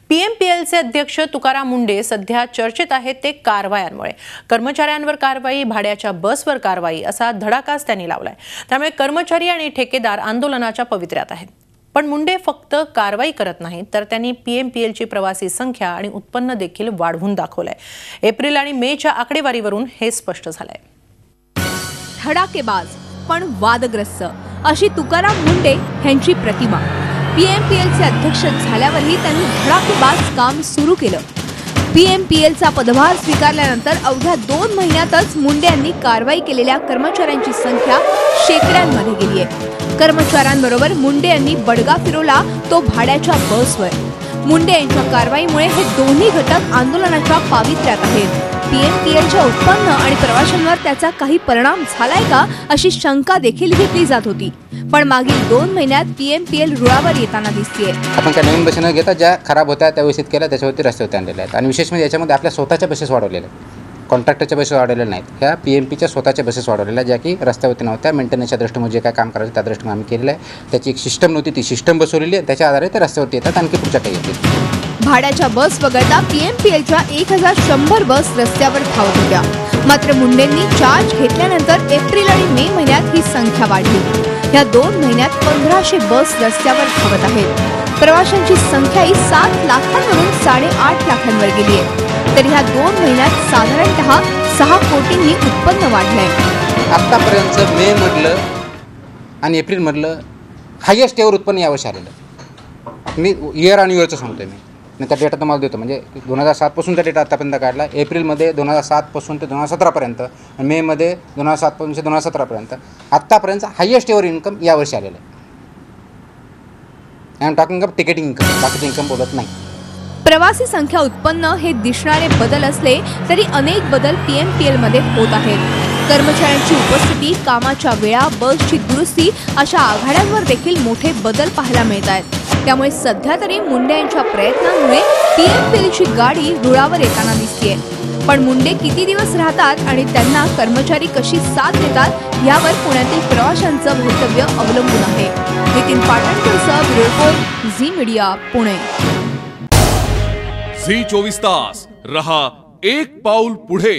पीएमपीएलचे अध्यक्ष तुकाराम मुंडे सध्या चर्चेत आहेत ते कारवायांमुळे। कर्मचाऱ्यांवर कारवाई, भाड्याच्या बसवर कारवाई असा धडाकाच त्यांनी लावलाय। त्यामुळे कर्मचारी आणि ठेकेदार आंदोलनाच्या पवित्र्यात आहेत। पण मुंडे फक्त कारवाई करत नाहीत तर त्यांनी पीएमपीएलची प्रवासी संख्या आणि उत्पन्न देखील वाढवून दाखवलंय। एप्रिल आणि मेच्या आकडेवारीवरून हे स्पष्ट झालंय। धडाकेबाज पण वादग्रस्त अशी तुकाराम मुंडे यांची प्रतिमा। पीएमपीएलचे अध्यक्ष झाल्यावरही त्यांनी धडाकेबाज काम सुरू केलं। पीएमपीएलचा पदभार स्वीकारल्यानंतर अवघ्या 2 महिन्यातच मुंडे यांनी कारवाई केलेल्या कर्मचाऱ्यांची संख्या शेकड्यांमध्ये गेली आहे। कर्मचाऱ्यांबरोबर मुंडे यांनी बडगा फिरवला, तो भाड्याच्या बसवर। मुंडे यांच्या कारवाईमुळे हे दोन्ही घटक आंदोलनाच्या पावित्र्यात आहेत। पीएमपीएलच्या उत्पन्न आणि प्रवाशांवर त्याचा काही परिणाम झालाय का अशी शंका देखील घेतली जात होती। पण मागील 2 महिन्यात पीएमपीएल रुळावर येताना दिसतेय। आपण काही नवीन बसेस न घेता ज्या खराब होत्या त्या व्यवस्थित केल्या, त्याच्यावरती रस्त्यावरती आणलेल्या आहेत। आणि विशेष म्हणजे याच्यामध्ये आपल्या स्वतःच्या बसेस वाढवलेल्या आहेत, कॉन्ट्रॅक्टरच्या बसेस वाढवलेल्या नाहीत। ह्या पीएमपीच्या स्वतःच्या बसेस वाढवलेल्या ज्या की रस्त्यावरती नव्हत्या। मेंटेनन्सच्या दृष्टीने जे काय काम करायचं त्या दृष्टीने आम्ही केलेलं आहे। त्याची एक सिस्टम नव्हती, ती सिस्टम बसवलेली आहे। त्याच्या आधारे ते रस्त्यावरती येतात, आणखी पुढच्या काही येतील। भाड्याच्या बस वगळता पीएमपीएलच्या 1100 बस रस्त्यावर धावत होत्या। मात्र मुंडेंनी चार्ज घेतल्यानंतर एप्रिल आणि मे महिन्यात ही संख्या वाढली। या 2 महिन्यात 1500 बस रस्त्यावर धावत आहेत। प्रवाशांची संख्याही 7 लाखांवरून 8.5 लाखांवर गेली आहे। तर ह्या 2 महिन्यात साधारणतः 6 कोटींनी उत्पन्न वाढलंय। आतापर्यंत मे मधलं आणि एप्रिल मधलं हायेस्ट एव्हर उत्पन्न यावर्षी आलेलं। मी इयर आणि इयरचं सांगतोय मी त्या डेटा तुम्हाला देतो। म्हणजे 2007 पासूनचा डेटा आतापर्यंत काढला। एप्रिलमध्ये 2007 पासून ते 2017 पर्यंत, मे मध्ये 2007 पासून ते 2017 पर्यंत आतापर्यंत हायेस्ट एव्हर इन्कम यावर्षी आलेलं आहे। I am talking about ticketing income, बाकीचं इन्कम बोलत नाही। प्रवासी संख्या उत्पन्न हे दिसणारे बदल असले तरी अनेक बदल पीएमपीएल मध्ये होत आहेत। कर्मचाऱ्यांची उपस्थिती, कामाच्या वेळा, बसची दुरुस्ती अशा आघाड्यांवर देखील मोठे बदल पाहायला मिळत आहेत। त्यामुळे सध्या तरी मुंडे यांच्या प्रयत्नांमुळे पीएमपीएलची गाडी रुळावर येताना दिसतेय। पण मुंडे किती दिवस राहतात आणि त्यांना कर्मचारी कशी साथ देतात यावर पुण्यातील प्रवाशांचं भवितव्य अवलंबून आहे। नितीन पाटणकरसह bureau report, Zee media, Pune. Zee 24 तास रहा एक पाऊल पुढे।